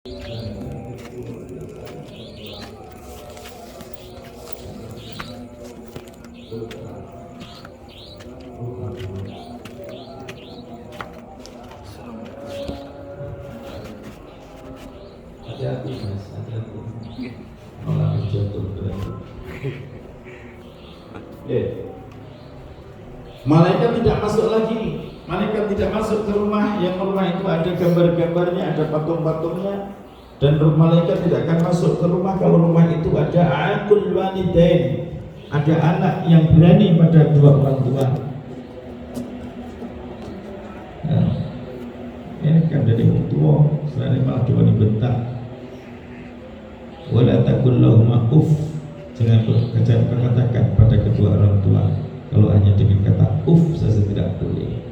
Hati-hati mas, hati-hati. Malah jatuh berarti. Malaikat tidak masuk lagi. Malaikat tidak masuk ke rumah yang rumah itu ada gambar-gambarnya, ada patung-patungnya. Dan malaikat tidak akan masuk ke rumah kalau rumah itu ada aqul walidain, ada anak yang berani pada dua orang tua. Nah, ini kan dari orang tua, selain malah cuma dibentak. Wala taqul lahuma uff, jangan katakan pada kedua orang tua. Kalau hanya dengan kata uff saja tidak boleh.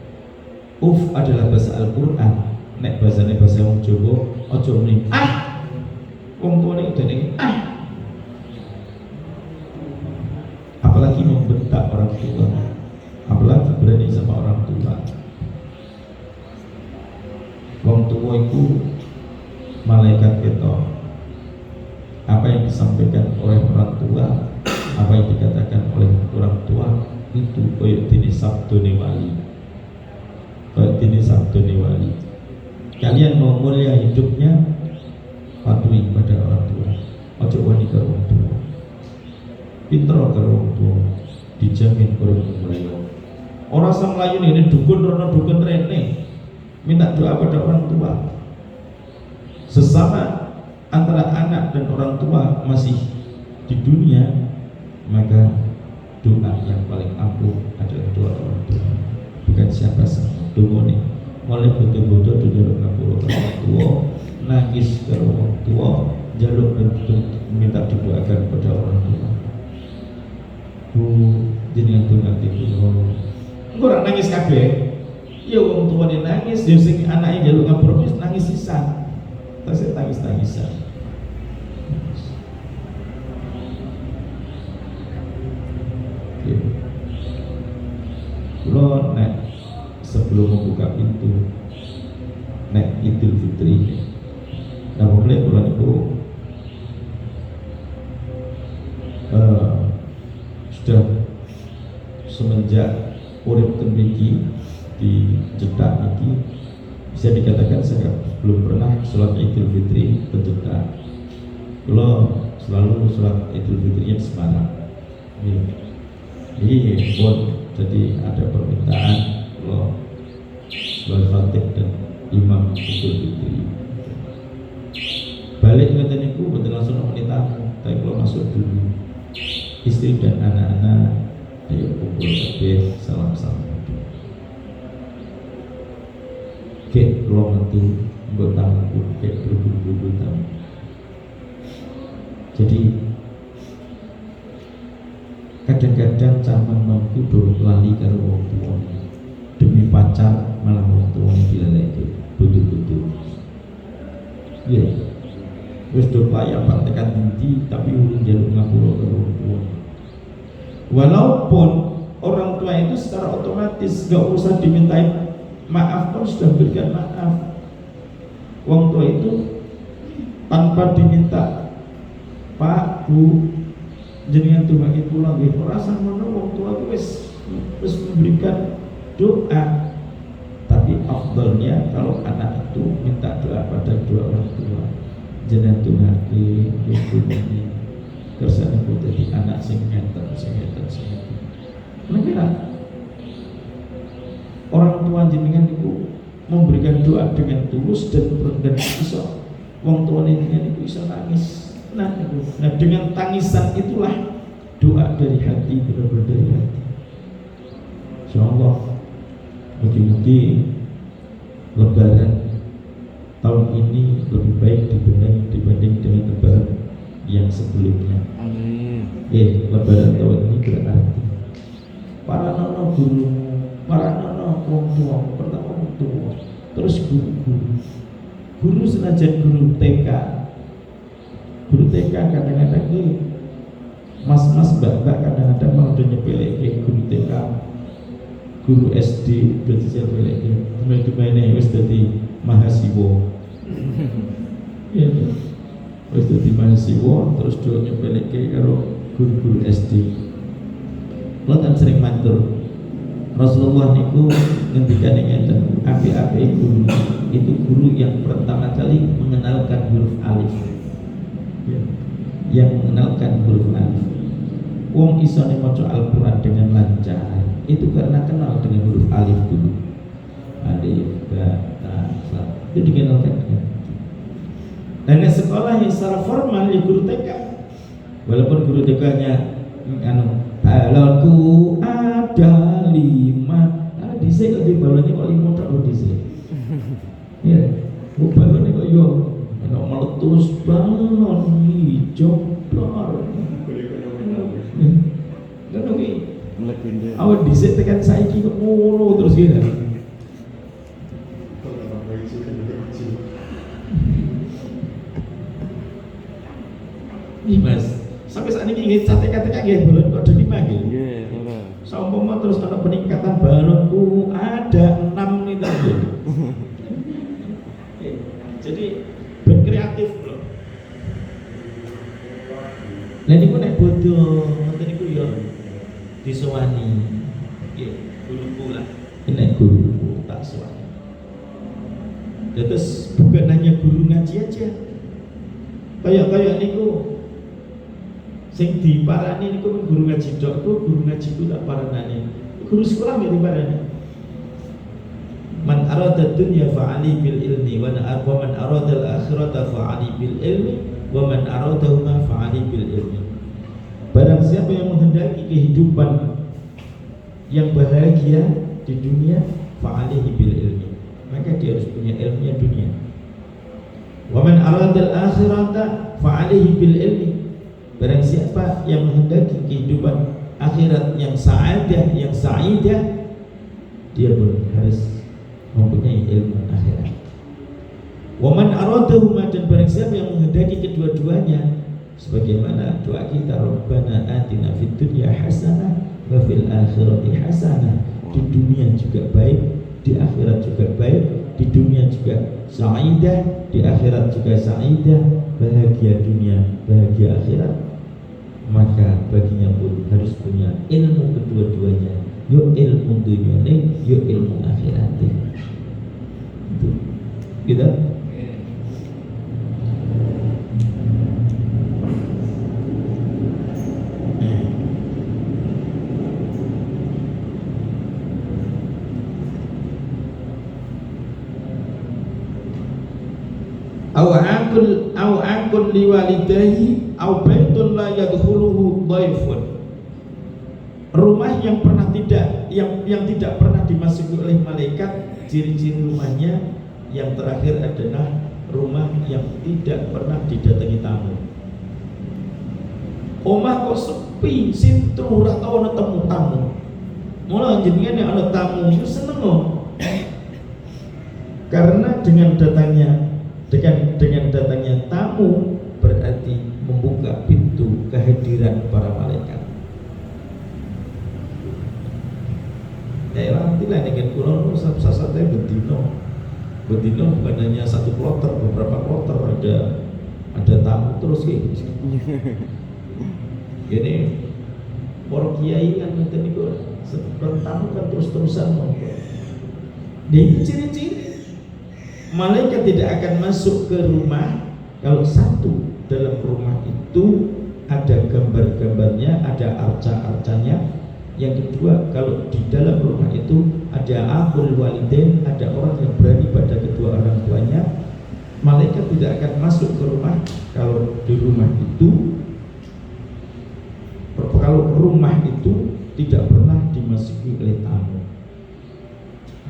Uff adalah bahasa Al-Quran. Nek bahasane bahasa wong Jawa, aja muni ah. Wong tuane dene ah. Apalagi membentak orang tua, apalagi berani sama orang tua. Wong tua itu malaikat ketok. Apa yang disampaikan oleh orang tua, apa yang dikatakan oleh orang tua itu koyok dini sabdone wali, koyok dini sabdone wali. Kalian mau mulia hidupnya, patuhi pada orang tua. Ojo wani karo orang tua, pinter karo orang tua, dijamin orang mulai. Orang sang layu ini dukun rono dukun rene, minta doa pada orang tua. Sesama antara anak dan orang tua masih di dunia, maka doa yang paling ampuh adalah doa orang tua, bukan siapa saja. Doa nih, mulai betul-betul jaluk ngapura orang tua, nangis ke orang tua, jaluk minta didoakan pada orang tua. Jadi yang tuh nanti orang nangis kabeh, ya orang tua nih nangis, dia sing anaknya jaluk ngapura nangis sisa. Saya tangis-tangisan. Kalau nek sebelum membuka pintu, nek Idul Fitri, nah mulai bulan itu sudah semenjak urip temiki di Jeddah ini. Bisa dikatakan saya belum pernah sholat Idul Fitri berjeda. Kalau selalu sholat Idul Fitrinya di Semarang. Ini pun jadi ada permintaan kalau sholat Fatih dan Imam Idul Fitri. Balik ke teniku betul langsung wanita, tapi kalau masuk dulu istri dan anak-anak, ayo kumpul kabeh salam-salam. Kek ruang itu bertamu, kek berguru tamu. Jadi kadang-kadang zaman mampu dorong lali karo wong tua demi pacar malah wong tua dilaleke betul-betul. Iya, wis do payah tekan tinggi tapi urung jaluk ngapura karo wong tua. Walaupun orang tua itu secara otomatis gak usah dimintain maaf pun sudah berikan maaf. Wong tua itu tanpa diminta, Pak, Bu, jenengan tumbaki pulang nggih. Ora samono wong tua itu wis memberikan doa. Tapi afdalnya kalau anak itu minta doa pada dua orang tua. Jenengan tumbaki nggih kersane dadi anak sing ngeten. Mengira orang tua jenengan itu memberikan doa dengan tulus dan bisa wong tua jenengan itu bisa nangis. Nah dengan tangisan itulah doa dari hati, benar-benar dari hati. Insyaallah mugi-mugi Lebaran tahun ini lebih baik dibanding dengan Lebaran yang sebelumnya. Amin. Lebaran tahun ini berarti para nono guru, para nono wong tua, pertama wong tua, terus guru senajan guru TK kadang-kadang ini mas-mas mbak-mbak kadang-kadang malah udah nyepelek guru TK, guru SD udah nyepelek gimana wis dadi mahasiswa. Ya Terus dadi mahasiswa, terus do nyepeleke karo guru-guru SD. Lo kan sering matur Rasulullah niku ngendikane ngeten, api-api guru itu guru yang pertama kali mengenalkan huruf alif. Ya. Yang mengenalkan huruf alif. Wong isone maca Al-Qur'an dengan lancar itu karena kenal dengan huruf alif dulu. Alif, ba, ta, sa. Itu dikenalkan. Dan sekolah yang secara formal di guru TK, walaupun guru TK-nya balonku ada 5, dhisik kok di balonnya kok 5 tok lho dhisik. Ya, balonnya kok yo ana meletus balon hijau blor. Ngono ki. Awak dhisik tekan saiki kok ngono terus gitu. Nih Mas, sampai saat ini ingin kata-kata kayak balon kok ada 5 gitu. Saumpama terus ada peningkatan balonku ada 6 nih tadi. Jadi berkreatif loh. Lah niku nek bodoh, ngoten niku ya disowani. Nggih, guruku lah. Nek guruku tak sowani. Terus bukan hanya guru ngaji aja. Kayak niku sing diparani niku guru ngaji tok, guru ngaji ku tak paranane. Guru sekolah nggih diparani. Man arada dunya fa'ali bil ilmi wa man arada al akhirata fa'ali bil ilmi wa man aradahuma fa'ali bil ilmi. Barang siapa yang menghendaki kehidupan yang bahagia di dunia, fa'alihi bil ilmi, maka dia harus punya ilmunya dunia. Wa man arada al akhirata fa'alihi bil ilmi. Barang siapa yang menghendaki kehidupan akhirat yang sa'adah, yang sa'idah, dia pun harus mempunyai ilmu akhirat. Wa man aradahuma, dan barang siapa yang menghendaki kedua-duanya, sebagaimana doa kita, Rabbana atina fid dunya hasanah wa fil akhirati hasanah. Di dunia juga baik, di akhirat juga baik. Di dunia juga sa'idah, di akhirat juga sa'idah, bahagia dunia, bahagia akhirat. Maka baginya pun harus punya ilmu kedua-duanya, yo ilmu dunia ini, yo ilmu akhirat ini. Itu gitu. Au akul liwalidahi au baitun la yadkhuluhu dhaifun. Rumah yang pernah tidak pernah dimasuki oleh malaikat, ciri-ciri rumahnya yang terakhir adalah rumah yang tidak pernah didatangi tamu. Omah kok sepi, sintru ora tau ana tamu. Mula jenengan nek ana tamu itu seneng kok. Karena dengan datangnya tamu berarti membuka pintu kehadiran para malaikat. Ya nantilah dengan kulon sasate bedino bukan hanya satu kloter, beberapa kloter ada tamu terus kayak gitu. Ini para kiai kan ngeten niku tamu kan terus-terusan ngono. Ini ciri-ciri malaikat tidak akan masuk ke rumah kalau satu dalam rumah itu ada gambar-gambarnya, ada arca-arcanya. Yang kedua, kalau di dalam rumah itu ada aqul walidain, ada orang yang berani pada kedua orang tuanya, malaikat tidak akan masuk ke rumah kalau di rumah itu, kalau rumah itu tidak pernah dimasuki oleh tamu.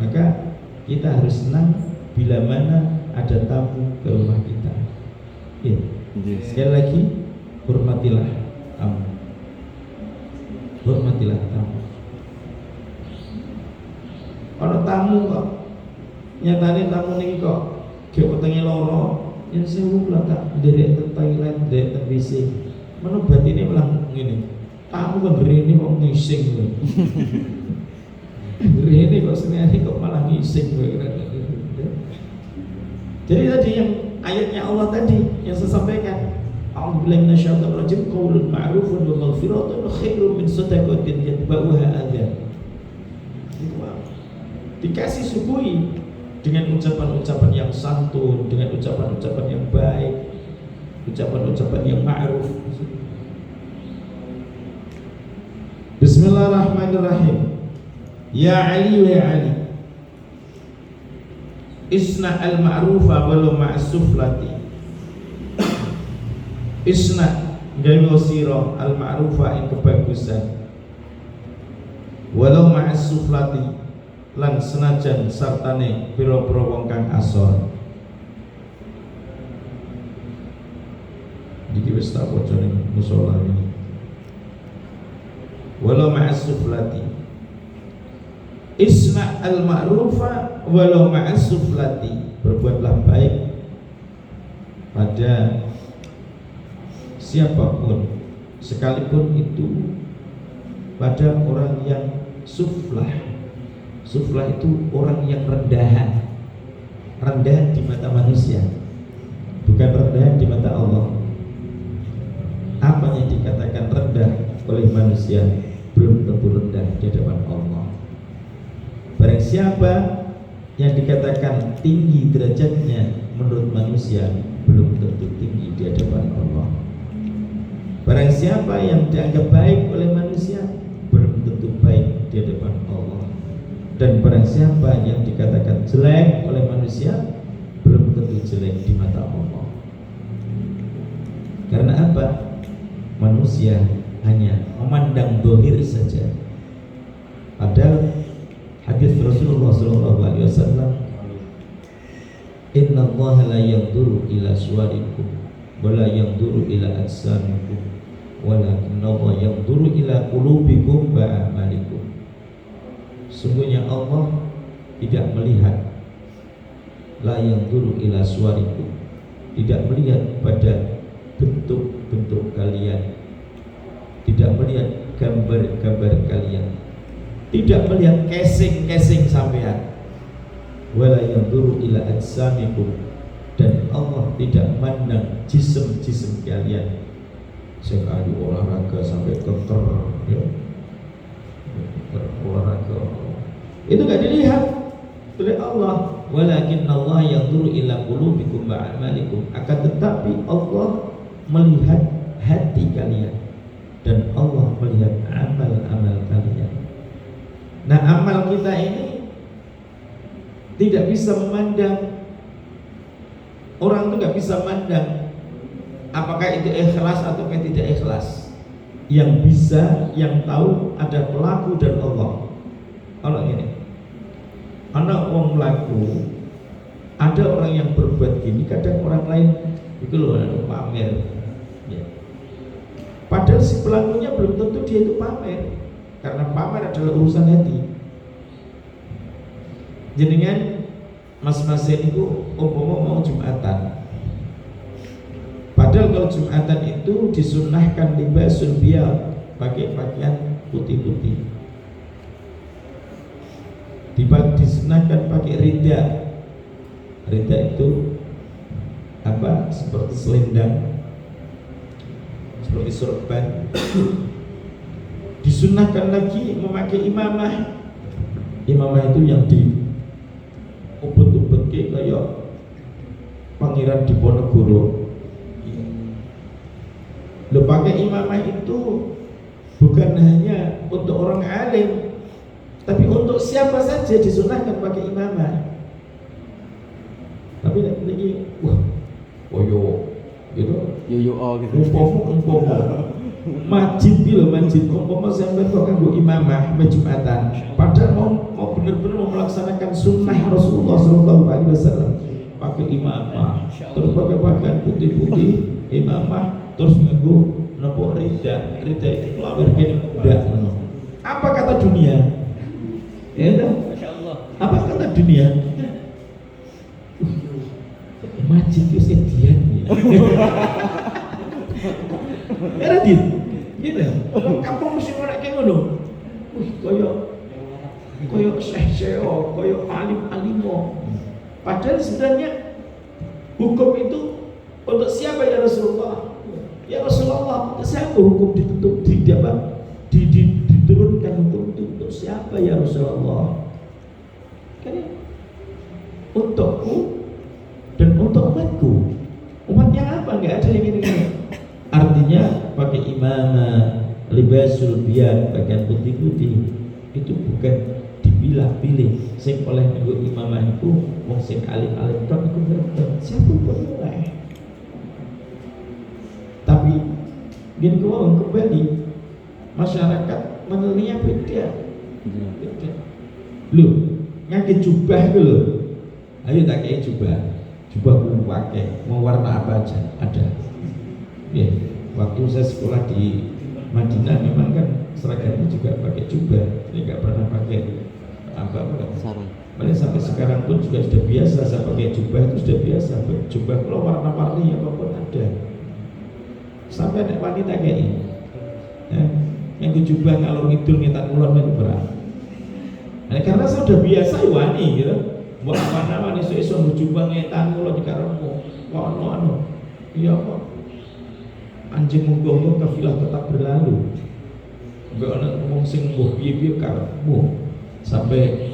Maka kita harus senang bila mana ada tamu ke rumah kita. Ya. Sekali lagi, hormatilah tamu. Hormatilah tamu. Ana tamu kok nyatane tamu niki kok ge wetenge loro, yen sewu lah tak nderek teng toilet, nderek teng WC. Meno batine malah ngene. Tamu kok rene kok ngising kowe. Rene kok senengane kok malah ngising kowe. Jadi tadi yang ayatnya Allah tadi yang saya sampaikan, a'udzubillahi minasyaitonir rajim, qaulun ma'rufun wa maghfiratun khairun min shadaqatin yatba'uha adhan. Dikasih suguhi dengan ucapan-ucapan yang santun, dengan ucapan-ucapan yang baik, ucapan-ucapan yang ma'ruf. Bismillahirrahmanirrahim. Ya Ali wa ya Ali, isna al-ma'rufa walau ma'as suflati. Isna gawe sira al-ma'rufa ing kebagusan walau ma'as suflati, lan senajan sartane pira-pira wong kang asor. Iki wis tak waca ning musala ini. Walau ma'as suflati, isna al-ma'rufa walau ma'as suflati, berbuatlah baik pada siapapun, sekalipun itu pada orang yang suflah. Suflah itu orang yang rendahan, rendahan di mata manusia, bukan rendahan di mata Allah. Apa yang dikatakan rendah oleh manusia belum tentu rendah di hadapan Allah. Barang siapa yang dikatakan tinggi derajatnya menurut manusia belum tentu tinggi di hadapan Allah. Barang siapa yang dianggap baik oleh manusia belum tentu baik di hadapan Allah. Dan barang siapa yang dikatakan jelek oleh manusia belum tentu jelek di mata Allah. Karena apa? Manusia hanya memandang dohir saja. Padahal hadis Rasulullah SAW, Inna Allah la yanzuru ila suwarikum wa la yanzuru ila ajsamikum walakinna Allah yanzuru ila qulubikum wa a'malikum. Sungguhnya Allah tidak melihat, la yanzuru ila suwarikum, tidak melihat pada bentuk-bentuk kalian, tidak melihat gambar-gambar kalian, tidak melihat casing-casing sampean. Wala yanzuru ila ajsamikum, dan Allah tidak mandang jisim-jisim kalian. Sekali olahraga sampai keker, ya, olahraga itu gak dilihat oleh Allah. Walakinna Allah yanzuru ila qulubikum wa a'malikum, akan tetapi Allah melihat hati kalian dan Allah melihat amal-amal kalian. Nah, amal kita ini tidak bisa memandang, orang itu nggak bisa memandang apakah itu ikhlas atau tidak ikhlas. Yang bisa, yang tahu ada pelaku dan Allah. Kalau ini, anak orang pelaku, ada orang yang berbuat gini, kadang orang lain itu loh pamer. Ya. Padahal si pelakunya belum tentu dia itu pamer, karena pamer adalah urusan hati. Jenengan mas-masin itu umpama mau Jumatan, padahal kalau Jumatan itu disunnahkan libasul biyad, pakai pakaian putih-putih, disunahkan pakai rida. Rida itu apa? Seperti selendang, seperti sorban. Disunahkan lagi memakai imamah. Imamah itu yang di ubet-ubet kayak Pangeran Diponegoro. Lo pakai imamah itu bukan hanya untuk orang alim, tapi untuk siapa saja disunahkan pakai imamah. Tapi lagi, wah, koyo gitu, yo gitu. Umpama masjid gitu, masjid umpama sampai kok kanggo imamah Jumatan, padahal mau benar-benar mau melaksanakan sunnah Rasulullah SAW, pakai imamah, terus pakai pakaian putih-putih, imamah, terus nganggo nopo rida itu lawar kene ndak. Apa kata dunia? Ya dah. Masyaallah. Apa kata dunia? Masjid itu sedian ya. Ya Radit. Gitu. Kampung mesti ora kayak ngono. Koyo syekh-syekh, koyo alim-alimo. Padahal sebenarnya hukum itu untuk siapa ya Rasulullah? Ya Rasulullah, siapa hukum diturunkan hukum itu untuk siapa ya Rasulullah? Kan untukku dan untuk umatku. Umat yang apa? Enggak ada yang ini. Artinya pakai imamah, libasul biad, pakaian putih-putih itu bukan dipilah-pilih. Sing oleh nggo imamah iku wong sing alim-alim tok iku ngerti. Siapa pun boleh. Tapi gini kembali masyarakat menilainya beda. Loh, ngake jubah itu loh. Ayo tak kayak jubah pun pakai, mau warna apa aja ada. Ya, waktu saya sekolah di Madinah memang kan seragamnya juga pakai jubah, jadi nggak pernah pakai apa sarung. Malah sampai sekarang pun juga sudah biasa saya pakai jubah, itu sudah biasa. Jubah kalau warna-warni apapun ada. Sampai nek wanita kayak ini, yang jubah ngalor ngidul ngetan ngulon itu berat. Nah, karena saya sudah biasa wani gitu. Buat apa-apa nih so jubah ngetan ngulon dikarepmu. Ono iya kok. Anjing munggo kafilah tetap berlalu. Enggak ana ngomong sing mbuh piye-piye karepmu. Sampai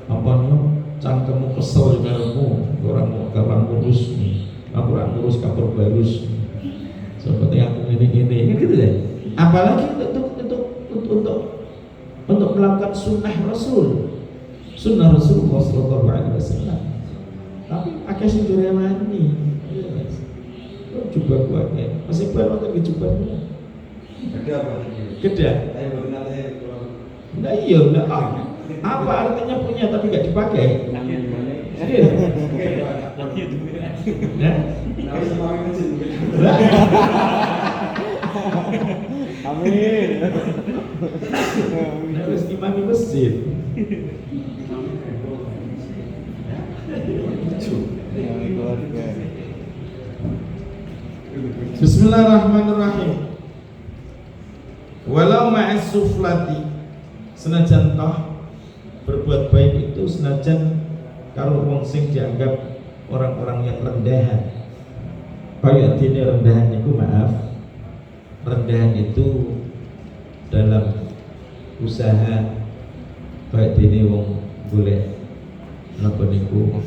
apa cangkemmu kesel karepmu, orang mau kapan ngurus nih. Aku ora ngurus kapur barus. Seperti aku ini kan gitu deh. Apalagi untuk melakukan sunnah Rasulullah Sallallahu Alaihi Wasallam. Tapi akeh sing diremani. Coba kuatnya masih baru kan kecobanya. Gede apa? Gede. Nah iya, apa artinya punya tapi nggak dipakai? Amin. Harus imam di masjid. Bismillahirrahmanirrahim. Walau ma'as suflati, senajan toh berbuat baik itu senajan kalau wong sing dianggap orang-orang yang rendahan. Kaya dene rendahan itu rendahan itu dalam usaha kaya dene wong golek napa niku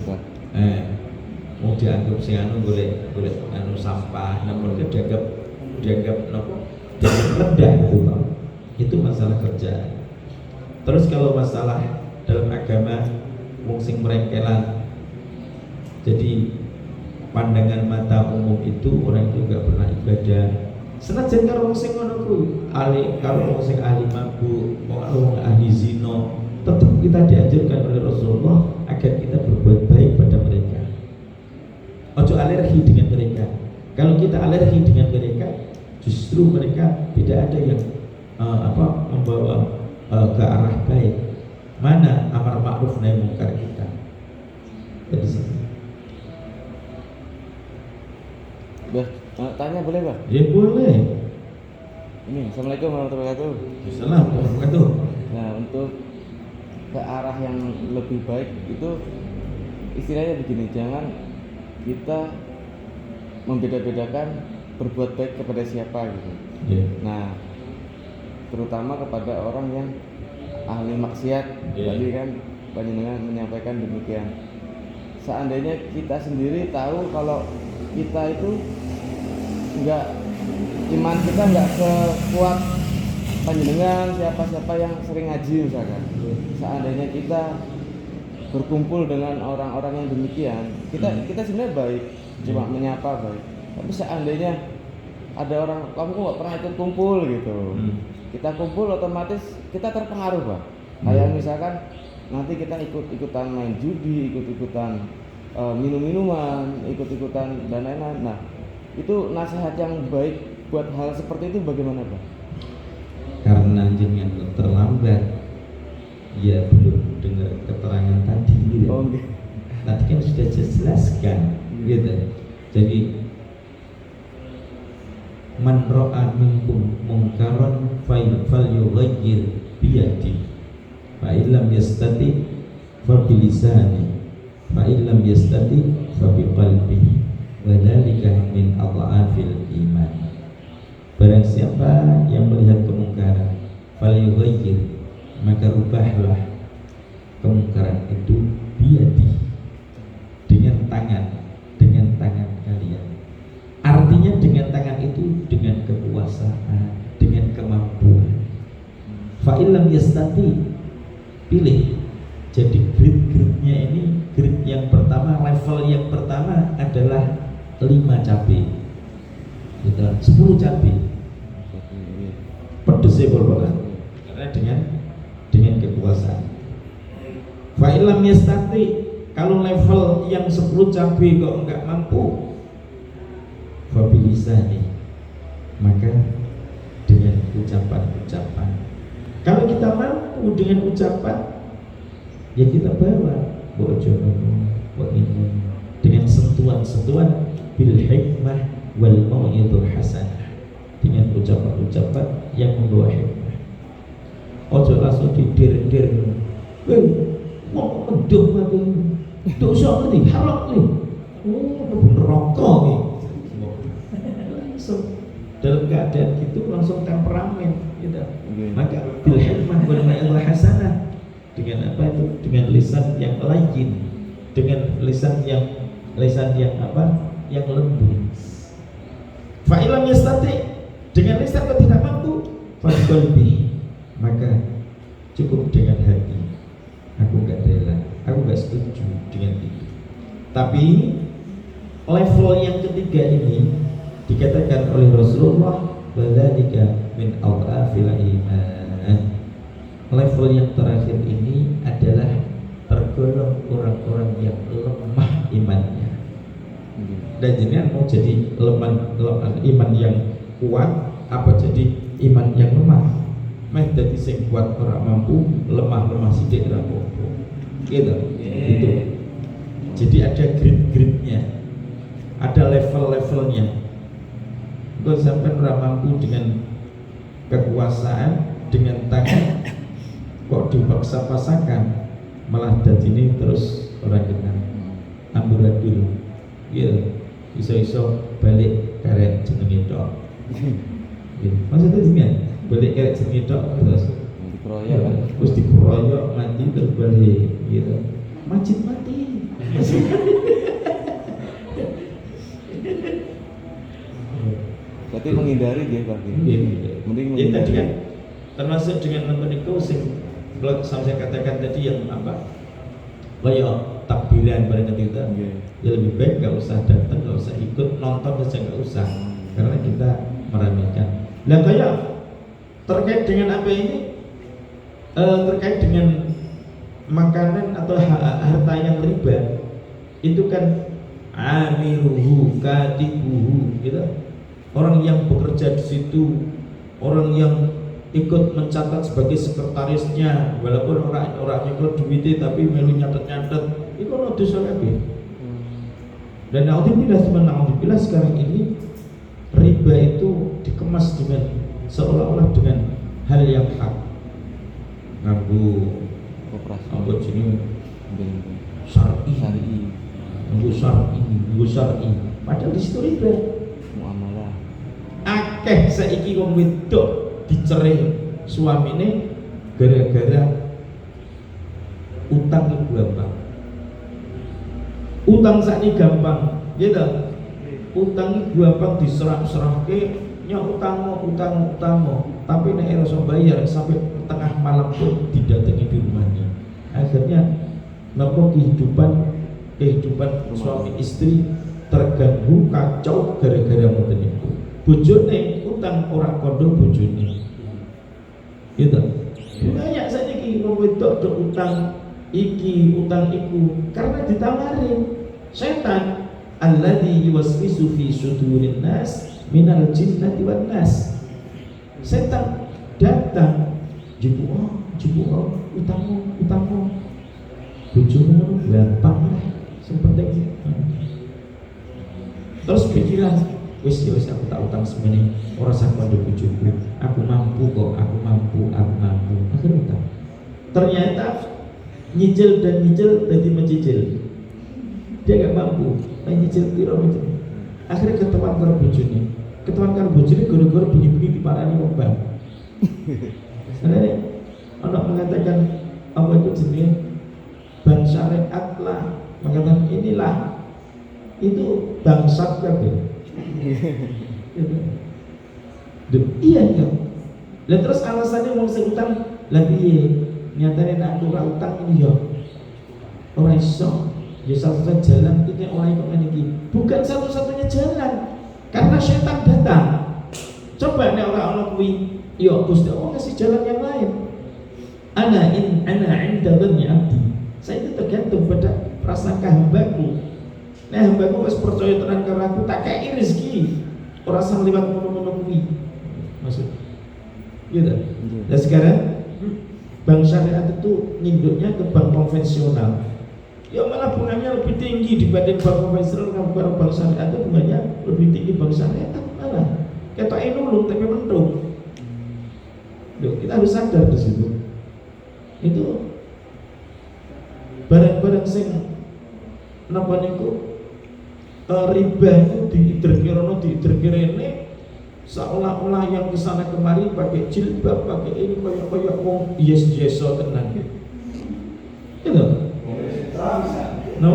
mau dianggap sing anu golek anu sampah namun dianggap napa rendah itu masalah kerjaan. Terus kalau masalah dalam agama wong sing merengkelan, jadi pandangan mata umum itu orang itu enggak pernah ibadah. Senajan karo wong sing ngono kuwi, kalau wong sing ahli mabuk, wong ahli zina, tetap kita dianjurkan oleh Rasulullah agar kita berbuat baik pada mereka. Ojo alergi dengan mereka. Kalau kita alergi dengan mereka, justru mereka tidak ada yang membawa ke arah baik. Mana amar ma'ruf nahi munkar kita? Jadi sini. Tanya boleh Pak? Ya boleh. Ini, Assalamualaikum warahmatullahi wabarakatuh. Assalamualaikum warahmatullahi wabarakatuh. Nah, untuk ke arah yang lebih baik itu istilahnya begini, jangan kita membeda-bedakan berbuat baik kepada siapa gitu. Yeah. Nah, terutama kepada orang yang ahli maksiat. Yeah. Tadi kan panjenengan menyampaikan demikian. Seandainya kita sendiri tahu kalau kita itu iman kita enggak sekuat panjenengan siapa-siapa yang sering ngaji misalkan. Seandainya kita berkumpul dengan orang-orang yang demikian, kita sebenarnya baik, cuma menyapa baik. Tapi seandainya ada orang, kamu kok nggak pernah ikut kumpul gitu, kita kumpul otomatis kita terpengaruh Pak. Kayak misalkan nanti kita ikut-ikutan main judi, ikut-ikutan minum-minuman, ikut-ikutan dan lain-lain. Nah, itu nasihat yang baik buat hal seperti itu bagaimana Pak? Karena jenengan terlambat, ya belum dengar keterangan tadi gitu. Oh, okay. Tadi kan sudah jelaskan gitu. Jadi man ra'a minkum munkaran falyughayyir biyadihi fa illam yastati fa bilisani fa illam yastati fa biqalbihi wa dzalika min adhafil iman. Fa illam yastati, pilih. Jadi grid-gridnya ini, grid yang pertama, level yang pertama adalah 5 cabai gitu, 10 cabai pedesnya boleh karena dengan kekuasaan. Fa illam yastati, kalau level yang 10 cabai kok enggak mampu, fa bilisani, maka dengan ucapan-ucapan. Kalau kita mampu dengan ucapan, ya kita bawa ini dengan sentuhan-sentuhan bil hikmah wal mau'idul hasanah, dengan ucapan-ucapan yang membawa hikmah. Ojo langsung didir-dir. Mau mendung aku. Dosa iki halak iki. Neraka iki. Langsung dalam keadaan gitu langsung temperamen gitu. Maka bil hikmah wal mau'idul hasanah, dengan apa itu? Dengan lisan yang layyin, dengan lisan yang apa? Yang lembut. Fa illam yastati, dengan lisan kau tidak mampu, fa qalbi, maka cukup dengan hati. Aku enggak rela, aku enggak setuju dengan itu. Tapi level yang ketiga ini dikatakan oleh Rasulullah, wadzalika min adhafil iman. Level yang terakhir ini adalah tergolong orang-orang yang lemah imannya. Dan jenengan mau jadi iman yang kuat apa jadi iman yang lemah? Meh dadi sing kuat ora mampu, lemah sithik ora apa-apa. Gitu. Itu. Jadi ada grade-grade-nya. Ada level-levelnya. Kalau sampai ora mampu dengan kekuasaan, dengan tangan, kok dipaksa pasakan, malah dadi ini terus orang kenal amburadul. Gitu. Iso-iso balik karek jenenge tok. Gitu. Maksudnya gimana? Balik karek jenenge tok terus dikeroyok kan. Terus dikeroyok mati terus balik gitu. Majid mati. Berarti menghindari dia Pak. Mending menghindari. Kan termasuk dengan menikau sing kalau saya katakan tadi yang apa? Kayak takbiran pada kita. Ya lebih baik nggak usah datang, nggak usah ikut, nonton saja nggak usah, karena kita meramaikan. Nah kayak terkait dengan apa ini? Terkait dengan makanan atau harta yang riba, itu kan amiruhu katibuhu, gitu. Orang yang bekerja di situ, orang yang ikut mencatat sebagai sekretarisnya, walaupun orang nyekel duitnya tapi melu nyatet-nyatet, itu ono dosa kabeh. Dan naudzubillah sekarang ini riba itu dikemas dengan seolah-olah dengan hal yang hak. Nganggo koperasi sini syar'i, nganggo syar'i. Padahal di situ riba. Muamalah. Akeh saiki wong wedok dicerai suamine gara-gara utang ibu bapak. Utang sakni gampang, gitu. Utang ibu bapak diserah-serahke, nya utangmu, tapi nek iso bayar sampai tengah malam pun didatangi di rumahnya. Akhirnya nopo kehidupan suami istri terganggu, kacau gara-gara ngoten niku. Bojone utang ora kondo bojone. Gitu. Banyak saiki wong wedok do utang iki, utang iku karena ditawarin setan alladzi yuwaswisu fi sudurin nas minal jinnati wan nas. Setan datang jibu utangmu bojomu gampang lah seperti terus pikiran wis aku tak utang semene ora sak kondo bojoku, aku mampu akhirnya utang. Ternyata nyicil jadi mencicil, dia gak mampu nyicil piro itu. Akhirnya ketemuan karo bojone gara-gara bunyi-bunyi diparani wong bank. Sebenarnya anak mengatakan apa itu jenis bank syariat lah, mengatakan inilah itu bangsat kabeh. Iya kan. Dan terus alasannya mau utang lagi nyatane nek aku ora utang ini yo ora iso. Ya satu-satunya jalan itu orang kok ngene iki. Bukan satu-satunya jalan. Karena setan datang. Coba nek ora kuwi, yo Gusti Allah kasih jalan yang lain. Ana inda dhanni abdi. Saya itu tergantung pada prasangka hambaku. Nek hambaku wis percaya tenan karo aku, tak kei rezeki. Ora sang liwat ngono-ngono kuwi. Maksud. Gitu. Dan sekarang bank syariah itu nginduknya ke bank konvensional. Ya malah bunganya lebih tinggi dibanding bank konvensional. Kalau bank syariah itu bunganya lebih tinggi bank syariah malah ketoke nulung tapi mendung. Duh, kita harus sadar di situ. Itu barang-barang sing napa niku riba itu diider-kirene seolah-olah yang kesana kemari pakai jilbab, pakai ini koyok-koyok wong yes-yeso tenan gitu. No?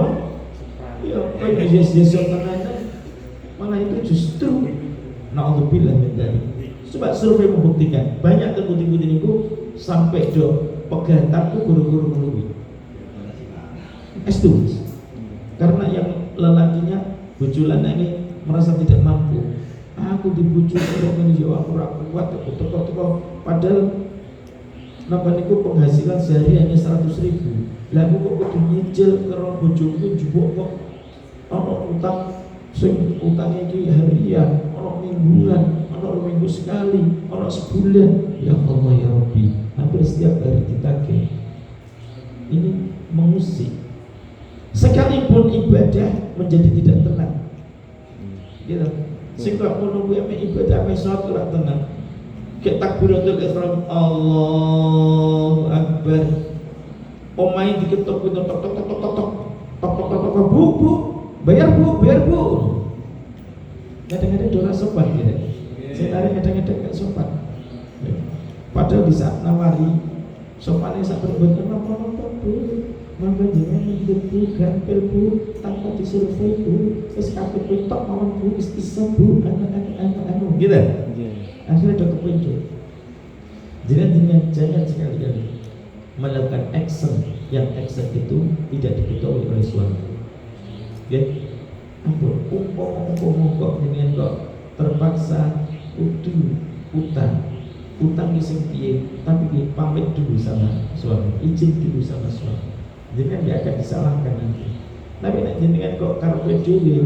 Ya, koyok yes-yeso tenan. Malah itu justru naudzubillah min dzalik. Coba survei membuktikan banyak terbukti-bukti niku sampai do pegantanku guru-guru ngeluwi. Estu. Karena yang lelakinya bujulan ini merasa tidak mampu. Aku dibujuk orang ini jauh aku rak kuat aku teko padahal napa niku penghasilan sehari hanya 100.000. Lah aku kok kudu nyicil karo bojoku njupuk kok ana utang sing utang iki harian, ana mingguan, ana minggu sekali, ana sebulan. Ya Allah ya Rabbi, hampir setiap hari ditagih. Ini mengusik. Sekalipun ibadah menjadi tidak tenang. Gitu. Sing kok ngono kuwi ame ibadah ame salat ora tenang. Ke takbiratul ihram Allahu Akbar. Omahe diketok tok tok tok tok tok tok tok tok bu bayar bu kadang-kadang ora sopan gitu. Saya kadang-kadang gak sopan. Padahal di saat nawari sopannya sak berbuat apa-apa bu. Maka jangan menjadi gampil bu tanpa disurvei bu. Terus kabeh petok mawon bu istisab bu anu gitu. Akhirnya udah kepencut. Jangan sekali-kali melakukan action yang action itu tidak diketahui oleh suami. Ya, ampun, kok dengan kok terpaksa kudu utang sing piye, tapi pamit dulu sama suami, izin dulu sama suami. Jangan dia akan disalahkan nanti. Tapi nek jenengan kok karepe dhewe,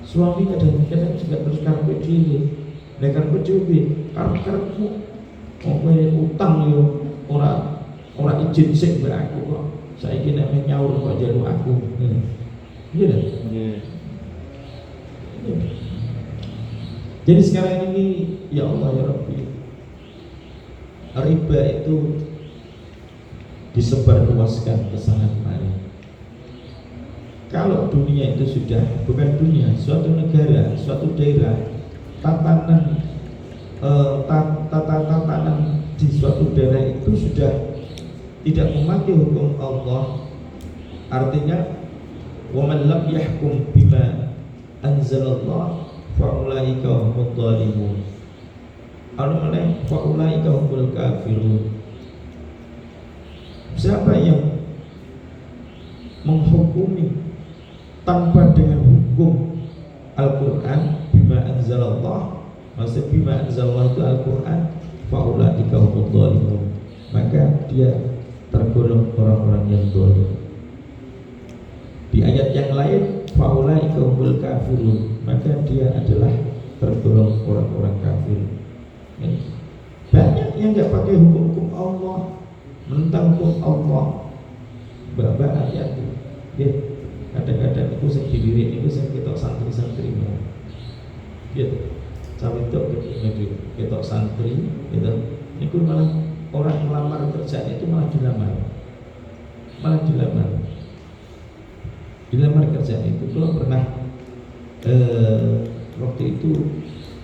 suami kadang-kadang juga terus karepe dhewe. Nek karepe dhewe, karepmu kowe utang yo ora izin sik mbak aku kok. Saiki nek nyaur kok njaluk aku. Iya dah. Jadi sekarang ini ya Allah ya Rabbi, riba itu disebarluaskan ke sana kemari. Kalau dunia itu sudah bukan dunia, suatu negara, suatu daerah, tatanan di suatu daerah itu sudah tidak memakai hukum Allah. Artinya wa man lam yahkum bima anzalallah fa ulaika humud dhalimun. Ana fa ulaika humul kafirun. Siapa yang menghukumi tanpa dengan hukum Al-Quran bima anzalallah, maksud bima anzalallah itu Al-Quran, fa'ulaika humud dhalimun, maka dia tergolong orang-orang yang zalim. Di ayat yang lain fa'ulaika humul kafirun, maka dia adalah tergolong orang-orang kafir. Banyak yang enggak pakai hukum Allah, menentang hukum Allah, bapak ayat itu. Ya, kadang-kadang itu saya dilirik, itu saya ketok santri-santri gitu, cawe tok ketok santri gitu. Itu malah orang melamar kerjaan itu malah dilamar kerjaan itu. Kalau pernah waktu itu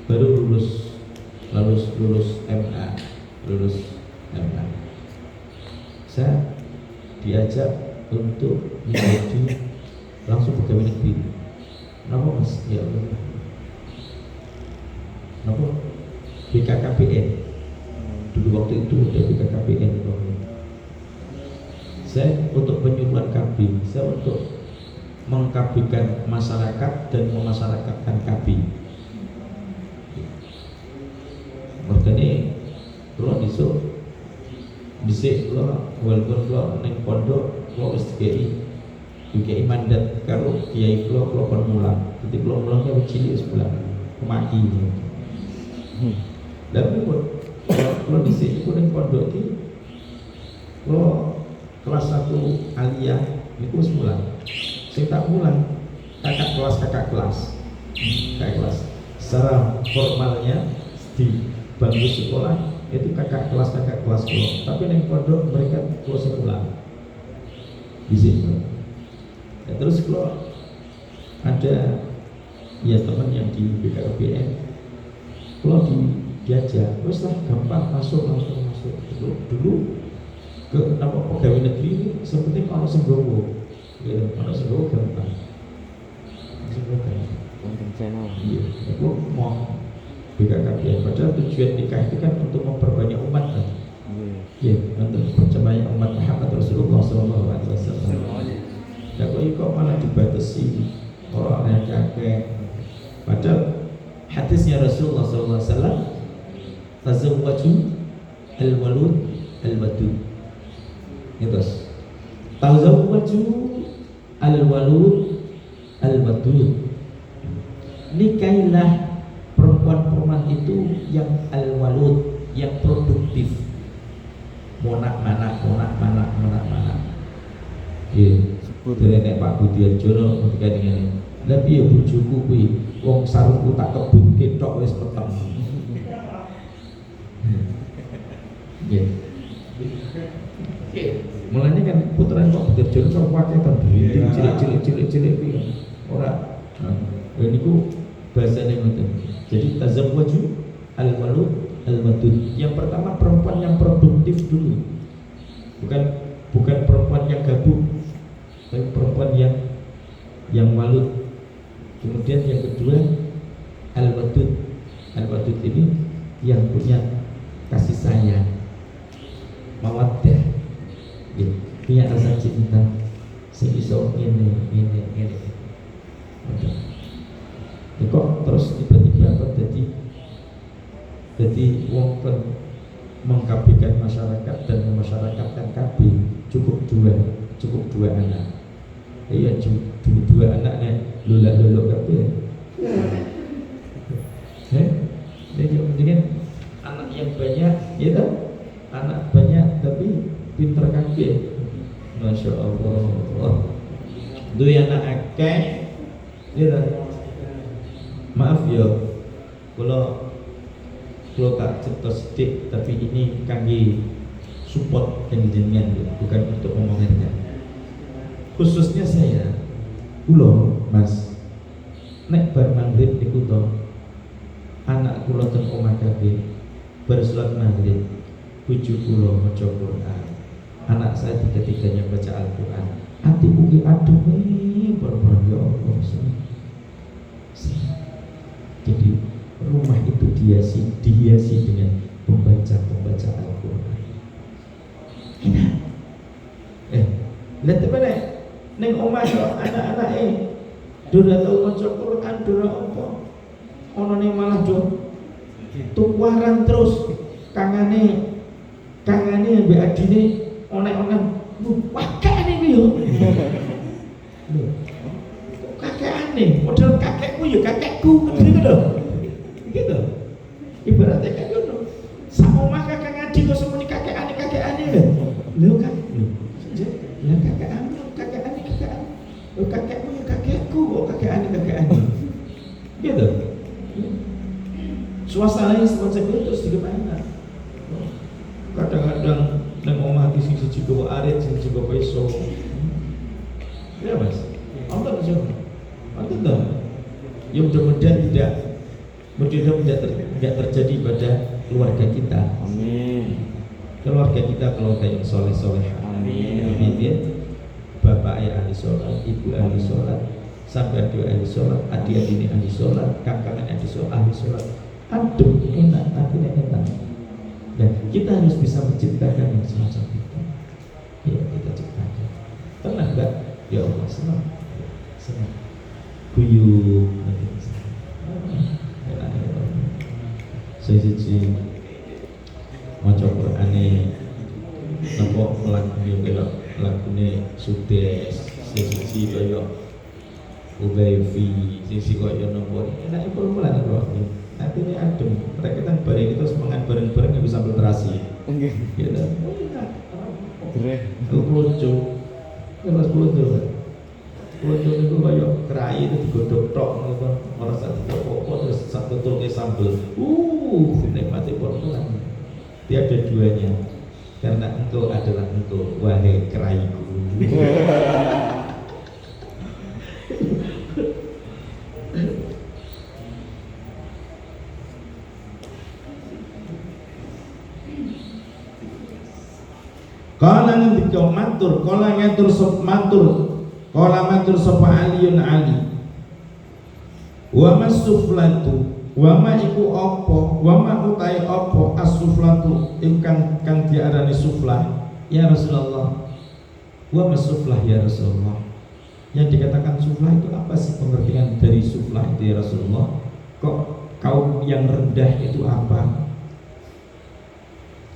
baru lulus MA, saya diajak untuk menjadi langsung pegawai negeri. Kenapa mas? Ya Allah. Kenapa? BKKBN. dulu waktu itu udah BKKBN saya untuk penyuluhan KB, saya untuk mengkabikan masyarakat dan memasyarakatkan KB. Makanya kalau disik kalau walaupun kalau neng pondok kalau wis dikai mandat kalau kiai kalau kon mulang, jadi kalau mulangnya cilik sebelah kemaki. Dan kalau disik itu neng pondok itu kalau kelas 1 aliyah itu semulang. Saya tak mulang kakak kelas. Secara formalnya di bangku sekolah itu kakak kelas kalau. Tapi neng pondok mereka kalau sekolah di situ. Ya, terus kalau ada ya teman yang di BKKBN, kalau diajak, terus lah gampang masuk. Dulu ke pegawai negeri ini seperti kalau senggowo, gitu. Kalau senggowo gampang. Iya, aku mau BKKBN. Padahal tujuan nikah itu kan untuk memperbanyak umat kan. Iya, untuk memperbanyak umat Muhammad Rasulullah SAW. Ya kok malah dibatasi orang yang kakek. Padahal hadisnya Rasulullah SAW, tazawwaju al-walud al-wadud. Itu tazawwaju al-walud al-wadud. Nikahilah perempuan-perempuan itu yang al-walud, yang produktif. Monak mana. Iya. Dari nek Pak Budiarjono ketika dengan tapi ya bojoku kuwi wong sarungku tak kebut ketok wis peteng. Nggih. Mulanya kan putrane Pak Budiarjono kok pakai ton cilik-cilik kuwi ora. Nah, niku bahasane ngoten. Jadi tazawwaju al-walud al-wadud. Yang pertama perempuan yang produktif dulu. Bukan perempuan yang gabung, tapi perempuan yang walud. Kemudian yang kedua al-wadud. Al-wadud ini yang punya kasih sayang, mawaddah, ya, punya rasa cinta, sing iso ngene. Kok terus tiba-tiba apa jadi wong pen mengkabikan masyarakat dan memasyarakatkan KB cukup dua anak. Iya, cukup dua anaknya lulak KB. Jadi mendingan anak yang banyak, ya tak? Anak banyak tapi pinter KB. Masya Allah. Dua anak akeh, ya tak? Maaf ya, kalau tak cerita sedikit, tapi ini kami support jenengan, bukan untuk mengomentari. Khususnya saya, Mas, nek bar maghrib niku to, anak kula teng omah kabeh bar salat maghrib, bojo kula maca Quran, anak saya tiga-tiganya baca Al-Quran, hatiku ki aduh bar ya Allah. Jadi rumah itu dihiasi dengan pembaca Al-Quran. Enak. Lihat mana? Neng omah anak-anak Dora tau maca Quran, dora apa? Ono ning malah do tuwaran terus kangane mbek adine onek-onek. Wah, kakekne kuwi yo. Kakekane, model kakekku ya kakekku gitu lho. Gitu. Ibaratnya kayak gitu. Sama omah kakek ngadi kok semuni kakekane lho. Lho kan. Lah kakekane. Lho kakekmu ya kakekku kok kakekane. Gitu. Suasananya semacam itu terus digimana? Kadang-kadang nang omah iki sing siji gowo arit, sing siji gowo iso. Ya Mas. Allah njogo. Betul. Ya mudah-mudahan tidak terjadi pada keluarga kita. Amin. Keluarga kita keluarga yang soleh. Amin. Amin. Bapak ayah ahli sholat, ibu ahli sholat, sampai adik ahli sholat, adik-adik ahli sholat, kakak ahli sholat. Aduh, enak, hatinya enak. Dan kita harus bisa menciptakan yang semacam itu. Ya, kita ciptakan. Tenang enggak? Ya Allah, senang. Senang. Guyup. Enak ya. Saya siji maca Qur'ane napa lagune Sudes, siji kaya Ubaifi, sisi kaya napa. Enak pelan-pelan kok. Nanti ini adem, mereka kan bareng itu semangat bareng-bareng nggak bisa filtrasi. Oke. Gitu. Oh enak. Gereh. Lucu. Terus lucu. Lucu itu kayak kerai itu digodok tok gitu. Orang satu pokok terus satu tulke sambel. Nikmati pelan-pelan. Tiada duanya. Karena engkau adalah engkau, wahai keraiku. Kala ngendika matur, kala ngatur sop matur, kala matur sapa Aliun Ali. Wa masuflatu, wa ma iku apa, wa ma utai apa as-suflatu ingkang kang diarani suflah ya Rasulullah. Wa masuflah ya Rasulullah. Yang dikatakan suflah itu apa sih pengertian dari suflah itu ya Rasulullah? Kok kaum yang rendah itu apa?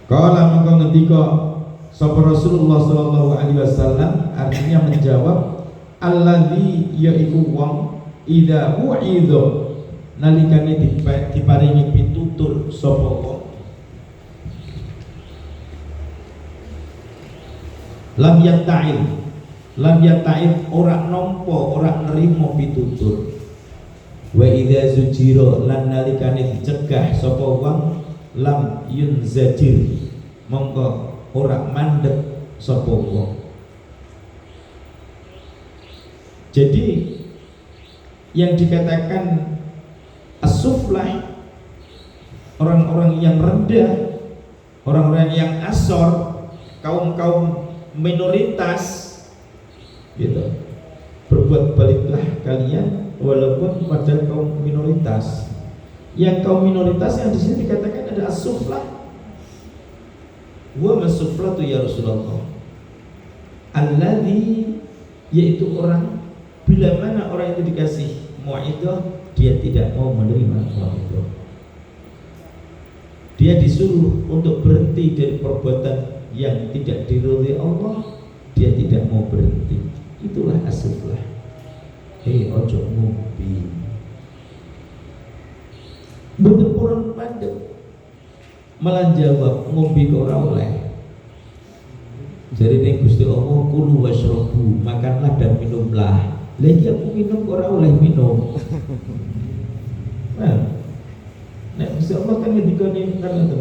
Kala maka ngendika sapa Rasulullah sallallahu alaihi wasallam, artinya menjawab alladzi yaiku wong idza u'idha nalikane diparingi pitutur sapa wong lam yata'id ora nampa ora nerima pitutur wa idza zujira lan nalikane dicegah sapa wong lam yunzajir mongko ora mandek sapa wong. Jadi yang dikatakan as-suflah, orang-orang yang rendah, orang-orang yang asor, kaum-kaum minoritas gitu. Berbuat baliklah kalian walaupun pada kaum minoritas. Yang kaum minoritas yang di sini dikatakan ada as-suflah. Wa masuflatu ya Rasulullah alladzi, yaitu orang bila mana orang itu dikasih mu'idah dia tidak mau menerima mu'idah. Dia disuruh untuk berhenti dari perbuatan yang tidak diridhoi Allah, dia tidak mau berhenti. Itulah as-suflah. Ojo ngombe. Betul purun mandek. Malah jawab ngombe kok ora oleh. Jadi ning Gusti Allah kulu washrabu, makanlah dan minumlah. Lagi aku minum kok ora oleh minum. Nah, Gusti Allah kan ngendikane kan itu.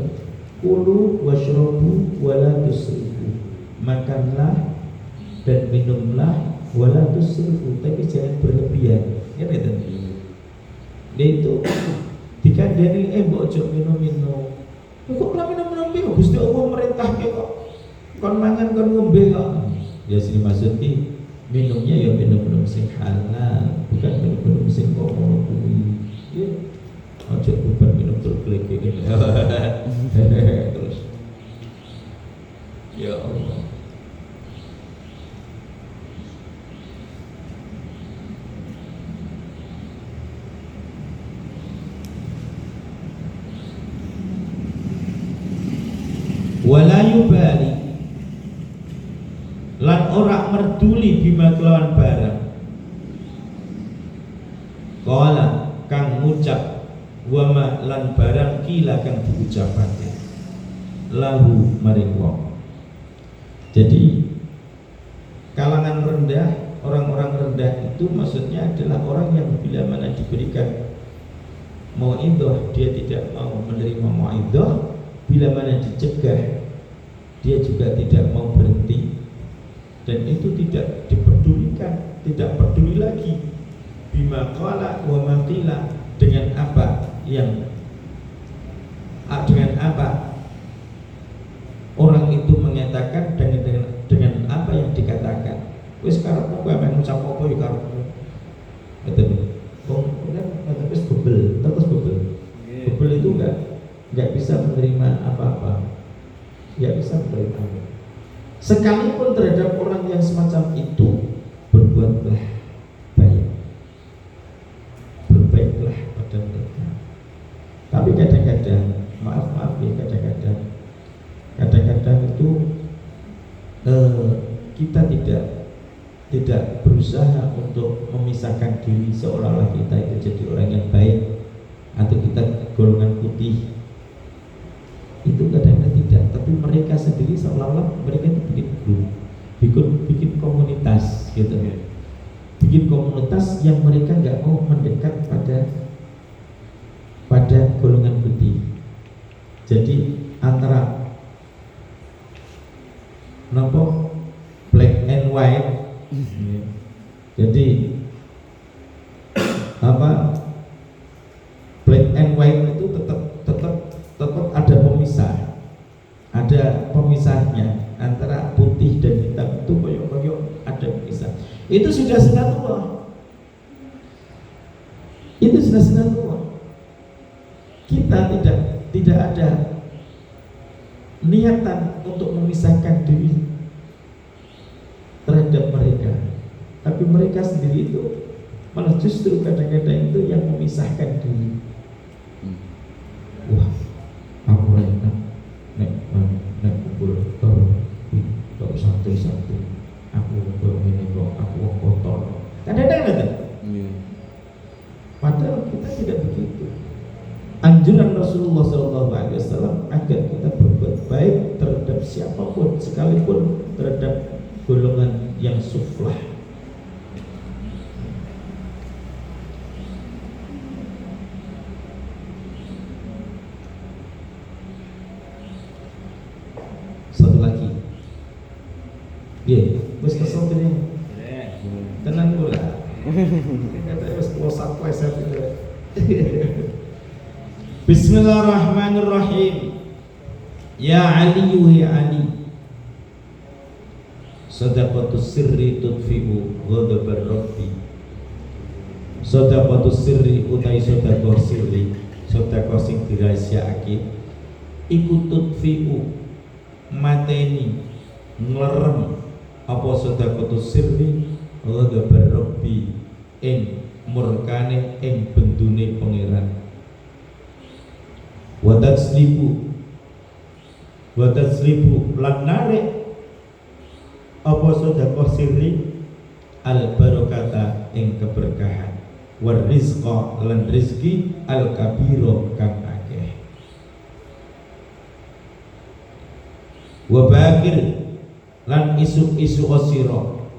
Kulu washrabu wala tusrifu. Makanlah dan minumlah wala tusrifu, tapi jangan berlebihan. Ya betul. Itu dikandani mbok ojo minum-minum. Kok minum-minum piye Gusti Allah merintahke kok kon mangan kon ngombe kok. Ya sini maksudnya minumnya ya minum-minum sing halal, bukan minum-minum sing kok ngono kuwi. Ya ojo bukan minum terus gitu. Terus ya Allah. Wala yubali lan ora merduli bima kelawan barang kala kang ngucap wama lan barang kila kang diucapake lahu maring wong. Jadi kalangan rendah, orang-orang rendah itu maksudnya adalah orang yang bila mana diberikan mau'idhah dia tidak mau menerima mau'idhah, bila mana dicegah dia juga tidak mau berhenti, dan itu tidak diperdulikan, tidak peduli lagi bima qala wa ma qila, dengan apa orang itu mengatakan, dengan apa yang dikatakan. Wis karepmu kowe men ngucap apa ya karepmu. Betul. Wong kan wis bebel, terus bebel. Bebel itu enggak nggak bisa menerima apa-apa, nggak bisa menerima apa. Sekalipun terhadap orang yang semacam itu, berbuatlah baik, berbaiklah pada mereka. Tapi kadang-kadang, maaf ya, kadang-kadang itu kita tidak berusaha untuk memisahkan diri seolah-olah kita itu jadi orang yang baik atau kita golongan putih. Itu kadang-kadang tidak, tapi mereka sendiri seolah-olah mereka itu bikin grup, bikin komunitas gitu ya. Bikin komunitas yang mereka nggak mau mendekat pada golongan putih. Jadi antara black and white. Jadi black and white itu tetap ada pemisahnya antara putih dan hitam itu koyok-koyok ada pemisah. Itu sudah sunatullah. Kita tidak ada niatan untuk memisahkan diri terhadap mereka, tapi mereka sendiri itu malah justru kadang-kadang itu yang memisahkan diri. Wah, aku enak nek kumpul karo santai-santai. Aku ngene kok, aku kotor. Kadang-kadang ada. Padahal kita tidak begitu. Anjuran Rasulullah SAW agar kita berbuat baik terhadap siapapun, sekalipun terhadap golongan yang suflah. Satu lagi, wis kesel ini, tenang pula. Kata wis close up itu. Bismillahirrahmanirrahim. Ya Ali, ya Ali, sadaqatus sirri tudfi'u ghadabar rabbi. Sadaqatus sirri utai sadaqah sirri, sadaqah sing dirahasiakake iku tudfi'u mateni nglerem apa sadaqatus sirri ghadabar rabbi ing murkane ing bendune pangeran. Wataslibu lan narik apa sedekah sirri al barokata ing keberkahan, war rizqa lan rizki al kabiro kang akeh. Wa bakir lan isu osiro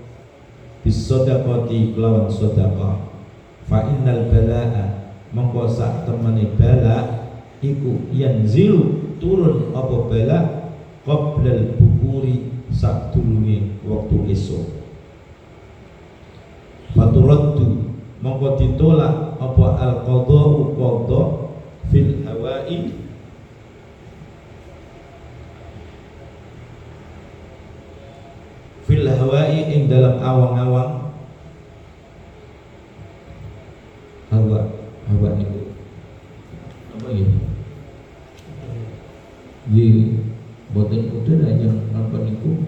bis sedekati kelawan sedekah. Fa innal balaa mongko sak temene bala iku yanzilu turun apa bala qoblal bukuri sadurunge wektu esuk. Faturaddu mongko ditolak apa al qadha qadha fil hawai ing dalam awang-awang hawa niku apa ini? Boten udara yang apa niku?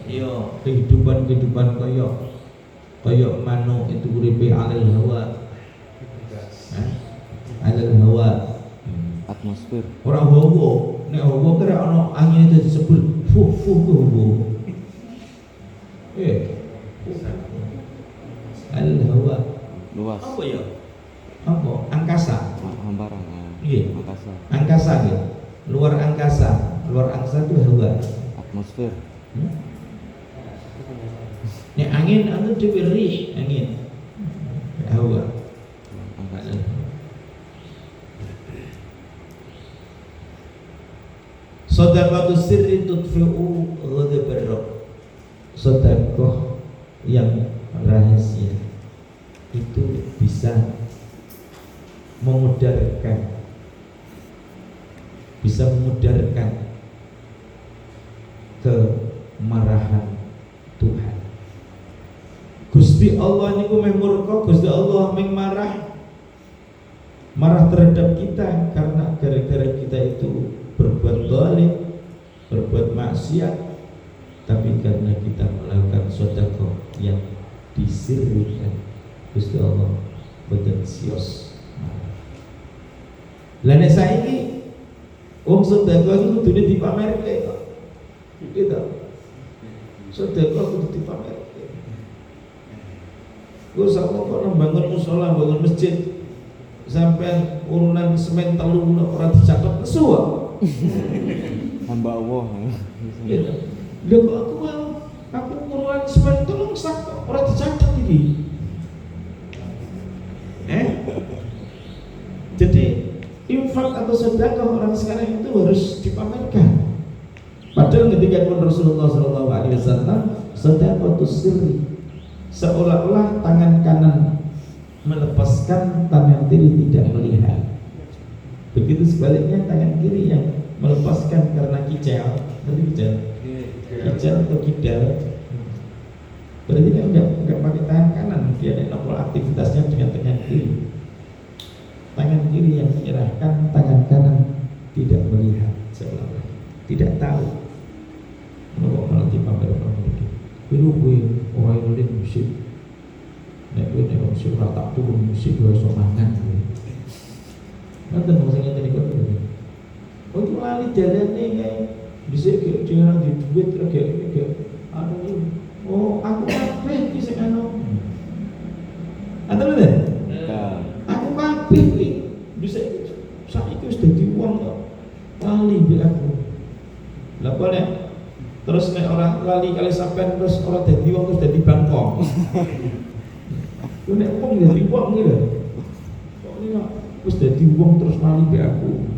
Yo kehidupan kaya manuk itu uripe alal hawa. Alal hawa. Atmosfer. Ora hawa, nek hawa kira ana angin itu disebut fuh ke hawa. Alal hawa. Luas. Apa ya? Apa? Angkasa. Hamparan. Iya. Angkasa gitu. Luar angkasa itu hawa. Atmosfer. Nek angin anu dhewe rih angin. Hawa. Angkasa. Shadaqatus sirri tudfi'u ghadabar rabb. Sedekah yang rahasia itu bisa memudarkan kemarahan Tuhan. Gusti Allah niku meh murka, Gusti Allah meh marah. marah terhadap kita karena gara-gara kita itu berbuat zalim, berbuat maksiat, tapi karena kita melakukan sedekah yang disirrikan, Gusti Allah boten sios. Lah nek saiki wong sedekah itu kudune dipamerke kok. Gitu. Sedekah kudu dipamerke. Gue sama kok bangun musola, bangun masjid, sampai urunan semen telu ora dicatat nesu. Hamba Allah. Gitu. Lha kok aku urunan semen telu sak ora dicatat iki. Jadi infak atau sedekah orang sekarang itu harus dipamerkan. Padahal ketika Rasulullah SAW sedekah sirri, seolah-olah tangan kanan melepaskan, tangan kiri tidak melihat. Begitu sebaliknya tangan kiri yang melepaskan karena kicau, kicau atau kidal. Berarti kan enggak pakai tangan kanan, dia nempel aktivitasnya dengan tangan kiri. Tangan kiri yang menyerahkan, tangan kanan tidak melihat, seolah-olah tidak tahu. Kalau malah dipamer-pamer itu, gue orang Indonesia musik, nek gue nek musik rata turun musik gue somangan. Nanti maksudnya tadi kau tu, oh tu lali jalan ni kayak bisa kayak jangan di duit kayak anu, oh aku kabeh bisa anu, ada mana? Aku kabeh ni bisa saya itu sudah diuang tak lali bila aku, lepas ni. Terus nek orang lali kali sampean terus orang dadi wong terus dadi bangkong. Ku nek wong dadi wong iki lho. Kok ini wis dadi wong terus lali be aku.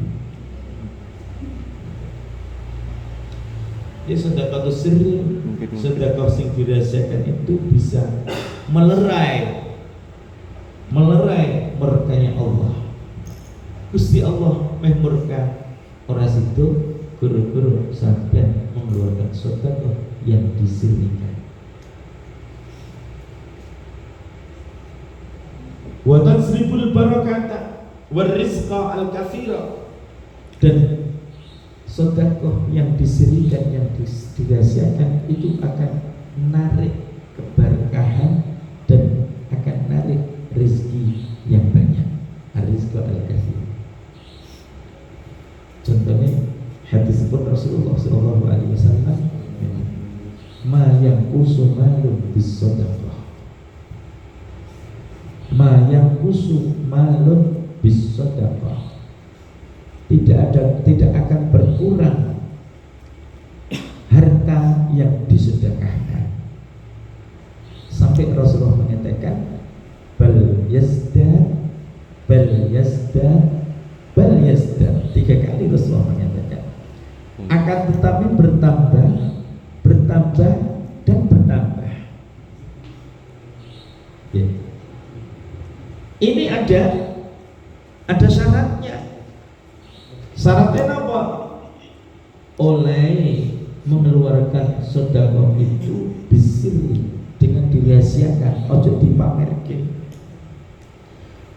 Ya sedekah sirri, sedekah sing dirahasiakan itu bisa melerai murkanya Allah. Gusti Allah meh murka ora situ guru-guru sampean mengeluarkan sedekah yang disirrikan. Wa tasriful barakata war rizqa al katsira, dan sedekah yang disirrikan, yang dirahasiakan itu akan menarik keberkahan dan akan menarik rezeki yang banyak. Rizqa al katsira. Contohnya hadis sebut Rasulullah SAW, ma yanqusu malun bis-shadaqah, ma yanqusu malun bis-shadaqah, tidak akan berkurang harta yang disedekahkan, sampai Rasulullah mengatakan bal yazdad 3 kali Rasulullah mengatakan akan tetapi bertambah dan bertambah. Ya. Ini ada syaratnya. Syaratnya apa? Oleh mengeluarkan sedekah itu bisiri, dengan dirahasiakan, ojo dipamerke.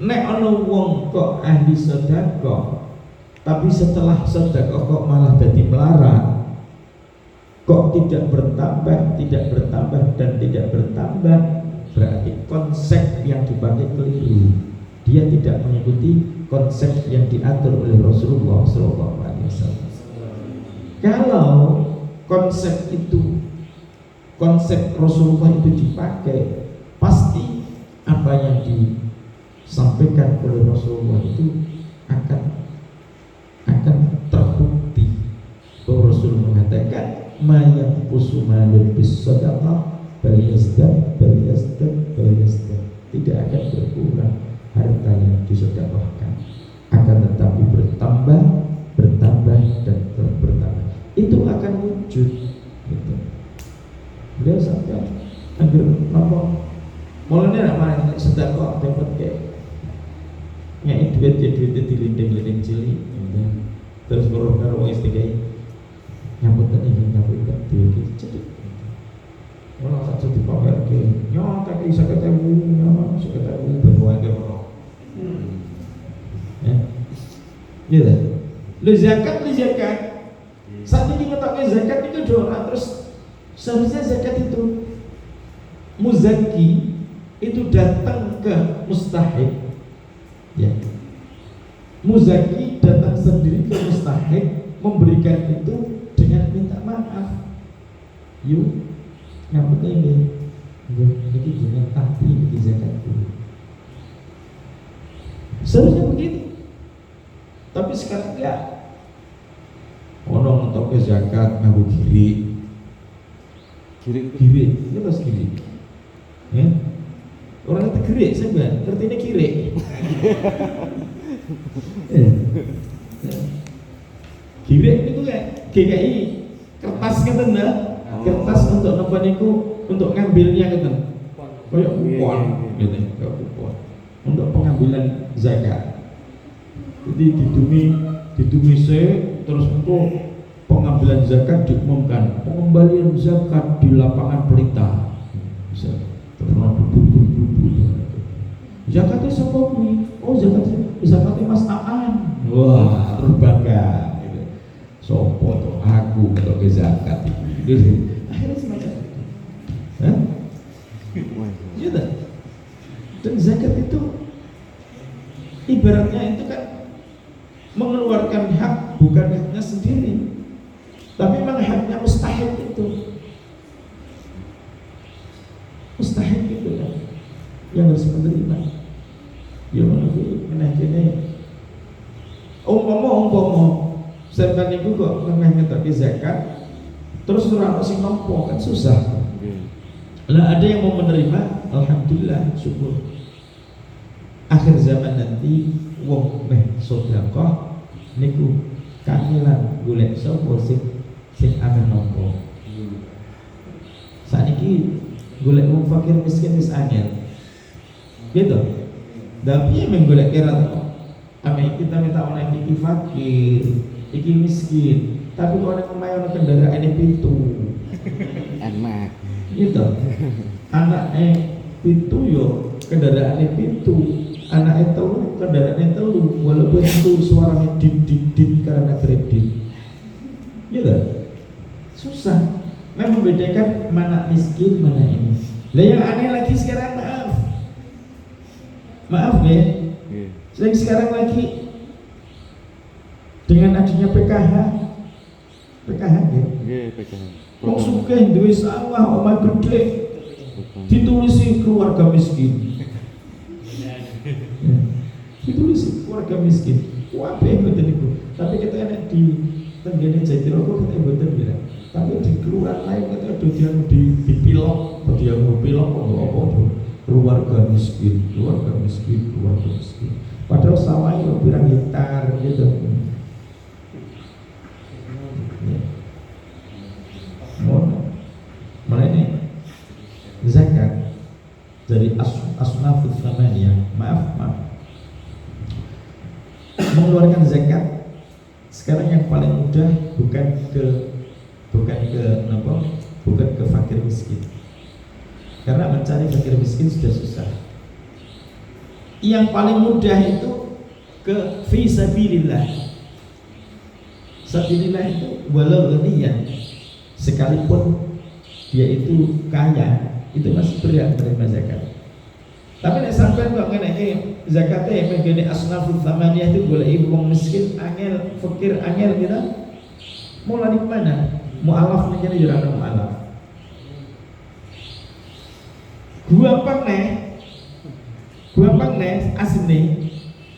Nek ana wong kok ahli sedekah tapi setelah sedekah kok malah jadi melarat, kok tidak bertambah dan tidak bertambah, berarti konsep yang dipakai keliru. Dia tidak mengikuti konsep yang diatur oleh Rasulullah SAW. Kalau konsep Rasulullah itu dipakai, pasti apa yang disampaikan oleh Rasulullah itu akan terbukti. Bahwa Rasul mengatakan ma yanqusu malun bis-shadaqah bal yazdad, tidak akan berkurang harta yang disedekahkan, akan tetapi bertambah dan bertambah. Itu akan wujud gitu. Beliau sampai akhir apa mulanya nak main sedekah dapat kayak nyai duit dilinding cilik gitu. Terus karo istiqai nyambut duit cedik. Ora aja dipamerke. Yo tak isa ketemu, berbuat ke ora. Gitu. Lu zakat. Saat ini ngetoknya zakat itu doa terus seharusnya zakat itu muzaki itu datang ke mustahik, ya. Muzaki datang sendiri ke mustahik memberikan itu dengan minta maaf. Yuk, ngapa ini? Jadi jangan tapi di zakat dulu. Seharusnya begitu. Tapi sekarang enggak. Orang ngetoknya zakat ngaku kiri, itu pas kiri. Ya? Orang itu kiri, sebenarnya artinya kiri. Kiri itu kayak GKI kertas gitu nah, kertas untuk apa niku untuk ngambilnya gitu, kayak kupon gitu, kayak kupon untuk pengambilan zakat. Jadi didumi terus untuk pengambilan zakat diumumkan pengembalian zakat di lapangan pelita. Bisa terkenal bubur. Zakatnya siapa kuwi? Oh zakatnya Mas Aan. Wah terbangga. Gitu. Sopo tuh aku untuk ke zakat itu. Akhirnya semacam itu. Hah? Gitu. Dan zakat itu ibaratnya itu kan mengeluarkan hak bukan haknya sendiri, tapi memang haknya mustahil itu. Mustahil itu ya, yang harus menerima. Ya mana menakini. Umpama sampeyan niku kok pernah ngetoki zakat, terus ora ono sing nampa kan susah. Lah ada yang mau menerima, alhamdulillah, syukur. Akhir zaman nanti wong meh sedekah niku kangelan golek sapa sing ameh nampa. Saniki golek wong fakir miskin wis angel. Gitu. Tapi yang golek kira ame kita minta orang iki fakir, iki miskin, tapi kok nek omahe ono kendaraane pitu. Enak. Gitu. Anake pitu yo kendaraane pitu. Anake telu kendaraane telu, walaupun itu suaranya dit karena kredit. Gitu. Susah. Memang membedakan mana miskin, mana ini. Lah yang aneh lagi sekarang maaf ya. Sekarang lagi dengan adanya PKH ya. PKH. Wong sugih duwe sawah omah gede ditulisi keluarga miskin. Ditulisi keluarga miskin. Wae mboten niku. Tapi kita enak di tenggene Jatirogo kita mboten kira. Tapi di kelurahan lain kita ada dipilok, dia mau pilok apa keluarga miskin. Padahal sawah itu pirang hektar gitu. Mulai ini zakat dari asnafus samaniyah. Maaf mengeluarkan zakat sekarang yang paling mudah bukan ke fakir miskin, karena mencari fakir miskin sudah susah. Yang paling mudah itu ke fi sabilillah. Sabilillah itu walau ghaniyan, sekalipun dia itu kaya, itu masih berhak menerima zakat. Tapi nek sampean kok ngene zakate megene asnaful thamaniyah itu golek wong miskin angel, fakir angel gitu. Mulai di mana? Mu'alaf menjadi jurang mu'alaf. Gua nih asli,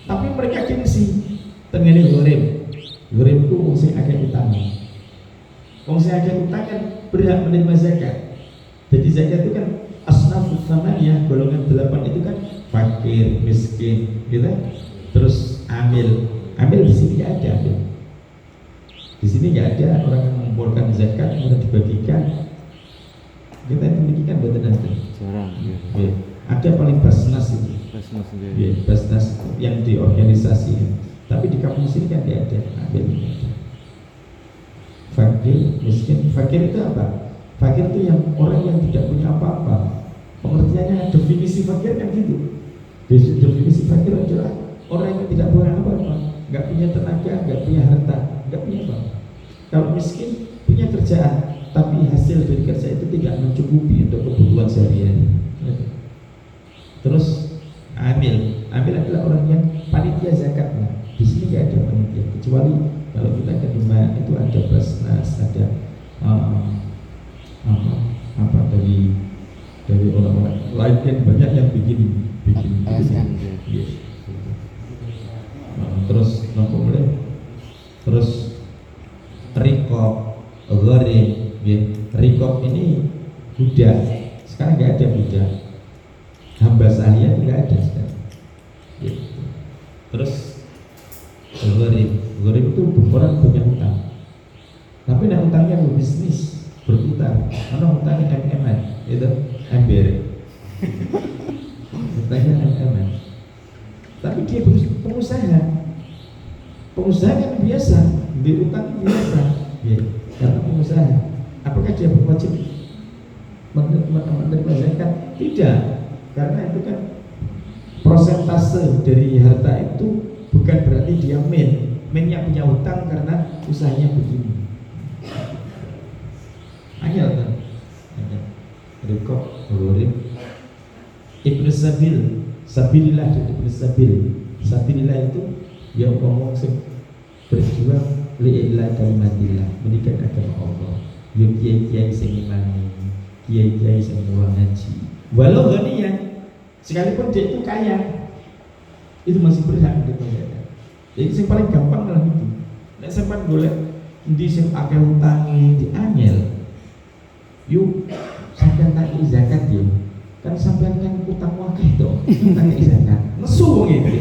tapi mereka gengsi. Tengene gorem itu wong sing akeh utang. Wong sing akeh utang kan berhak menerima zakat. Jadi zakat itu kan asnafus samaniyah, golongan 8 itu kan fakir, miskin, gitu. Terus amil di sini nggak ada. Di sini nggak ada orang yang mengumpulkan zakat kemudian dibagikan. Kita demikian betul nanti. Jarang. Ya. Ada paling basnas itu. Basnas yang di organisasi. Tapi di kampung sini kan tidak ada. Fakir, miskin. Fakir itu apa? Fakir itu yang orang yang tidak punya apa-apa. Pengertiannya definisi fakir kan gitu. Definisi fakir adalah orang yang tidak punya apa-apa. nggak punya tenaga, nggak punya harta, nggak punya apa. Kalau miskin punya kerjaan, tapi hasil dari kerja itu tidak mencukupi untuk kebutuhan sehari-hari. Terus amil adalah orang yang panitia zakatnya. Di sini nggak ada panitia, kecuali kalau kita ke Demak itu ada Basnas, ada apa dari orang-orang lain kan banyak yang bikin yes. Terus nopo boleh, terus rikop, gharib, ya. Rikop ini budak, sekarang nggak ada budak, hamba sahaya nggak ada sekarang. Ya. Terus gharib itu orang punya utang, tapi nak utangnya berbisnis, berputar, mana utangnya MM-an, itu ember, utangnya MM-an. Tapi dia pengusaha kan biasa, diutang biasa, ya, karena pengusaha. Apakah dia berwajib menerima zakat? Tidak, karena itu kan prosentase dari harta itu bukan berarti dia mainnya punya utang karena usahanya begini. Angel kan? Rikop, gharib, Ibnu Sabilillah dan Ibnu Sabilillah itu yang ngomong berjuang li'illah kalimatillah, mendidik agama Allah. Yang kiai-kiai sing imani, kiai-kiai sing mulang ngaji. Walau ghaniyan, sekalipun dia itu kaya, itu masih berhak dibayar. Jadi yang paling gampang adalah itu. Nek sampean golek endi sing akeh utange di anyel. Yuk sampean tak zakat yo. Kan sampean kan utang wakeh to, tak zakat. Nesu wong iki.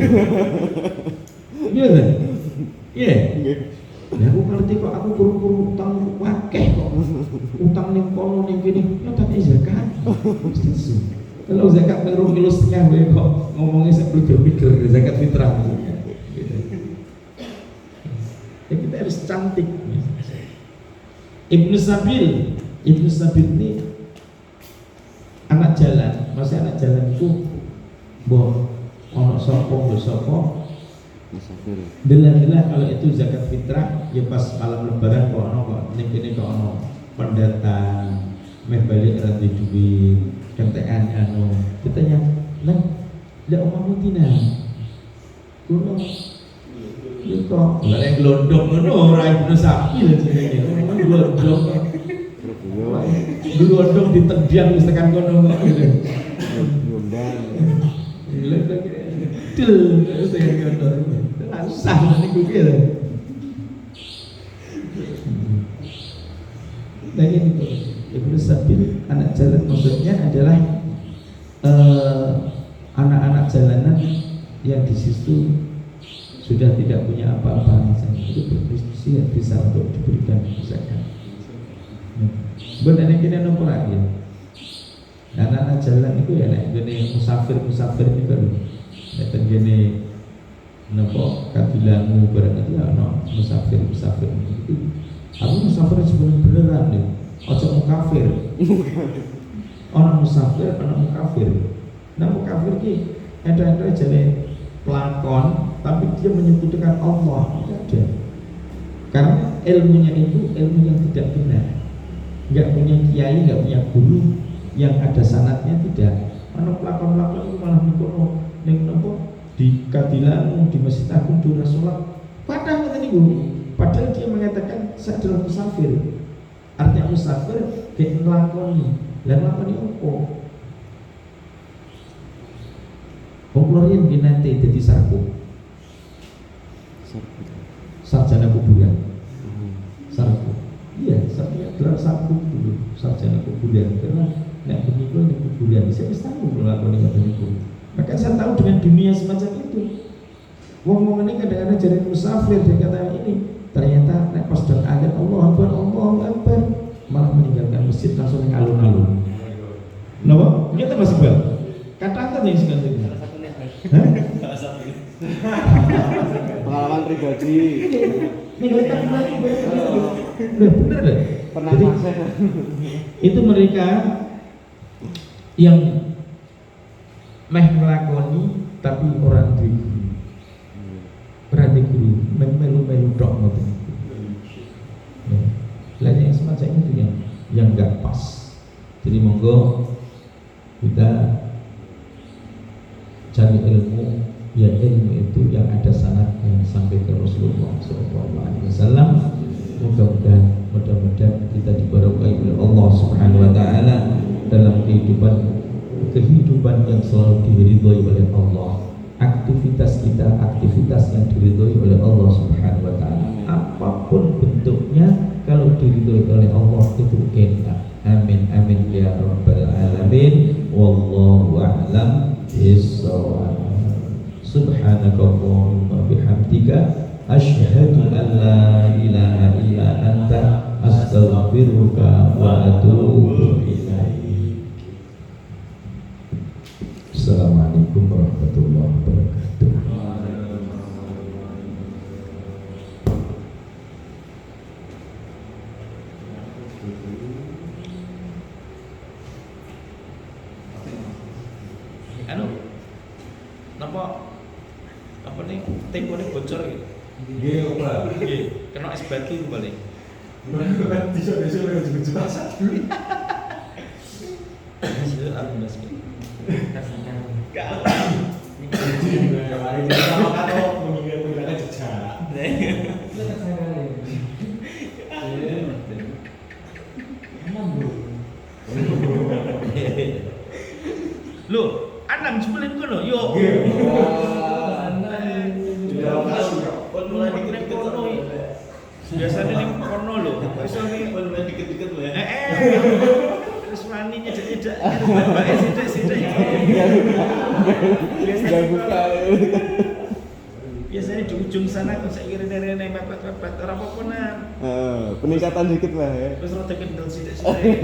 Iya kan? Iya. Ya aku ngerti kok aku kuru-kuru utang wakeh kok. Utang ning kono ning kene yo tak zakat. Nesu. Kalau zakat nang 2,5 kilo kok ngomongnya sebelum mikir zakat fitrah. Ya kita harus cantik. Ibnu Sabil ini anak jalan. Maksudnya anak jalan itu boh ono sapa Delah kalau itu zakat fitrah ya pas malam lebaran kok ono kok ning kene kok ono pendatang meh balik ra duit kentekan anu ditanya lah lek omahmu tina kulo ya kok lha nek glondong ngono ora Ibnu Sabil jenenge glondong glondong ditendang wis tekan kono kok glondang del saya kata susah niku ki lho. Nah ini Ibnu Sabil anak jalan maksudnya adalah anak-anak jalanan yang di situ sudah tidak punya apa-apa misalnya itu berdiskusi bisa untuk diberikan zakat. Benar ini nomor lagi. Anak-anak jalan itu ya nek gene musafir itu kan. Nek gene napa kabilanmu barang itu ana musafir itu. Aku musafir sebenarnya beneran nih. Ojo mukafir. Ana musafir, ana mukafir. Nah mukafir ki ada jane pelakon tapi dia menyekutukan Allah. Tidak ada. Karena ilmunya itu ilmu yang tidak benar. Enggak punya kiai, enggak punya guru yang ada sanadnya tidak. Ana pelakon-pelakon itu malah mikono ning napa di kadilanmu di Masjid Agung di Rasulullah. Padahal ngeten niku. Padahal dia mengatakan saya adalah musafir. Artinya musafir kayak ngelakoni. Lah ngelakoni apa? Wong kula riyen nggih nate dadi sarpu. Sarjana kuburan. Sarpu. Iya, sarjana gelar sarpu dulu. Sarjana kuburan karena nek menika ning kuburan saya wis tahu ngelakoni ngoten niku. Maka saya tahu dengan dunia semacam itu. Wong ini kadang-kadang jadi musafir dia kata ini ternyata nek pas dan azan Allahu Akbar malah meninggalkan masjid langsung ning alun-alun. Napa? Kita masih bal. Kata-kata yang sing ngene. Pengalaman pribadi. Bener deh. Pernah itu mereka yang meh ngelakoni tapi orang di guru. melu tok ngoten. Ya. Lain yang semacam itu yang enggak pas. Jadi monggo kita cari ilmu, ya ilmu itu yang ada sanadnya sampai ke Rasulullah SAW. Mudah-mudahan kita diberkahi oleh Allah Subhanahu Wa Taala dalam kehidupan yang selalu diridhoi oleh Allah. Aktivitas kita aktivitas yang diridhoi oleh Allah Subhanahu Wa Taala. Apapun bentuknya, kalau diridhoi oleh Allah itu enak. Amin amin ya rabbal alamin. Wallahu a'lam bishawab. Subhanakallahumma bihamdika asyhadu an la ilaha illa anta astaghfiruka wa atubu ilaik. Assalamualaikum warahmatullahi wabarakatuh. Apa nih tempo nih bocor gitu? Nggih, Pak. Nggih, kena es batu kembali. Bisa juga pasar dulu. Aku mas. Kemarin kita sama kado menggunakan jejak. Loh, anam sebelum kono, yo. Mulai dikit-dikit kono. Biasanya ning kono lho. Iso ning mulai dikit-dikit lho ya. Terus wani nyedek-nyedek. Bapake sithik-sithik. Enggak buka. Biasanya di ujung sana kok saiki rene-rene mepet-mepet ora apa-apa nah. Peningkatan dikit lah ya. Terus rada kendel sithik-sithik.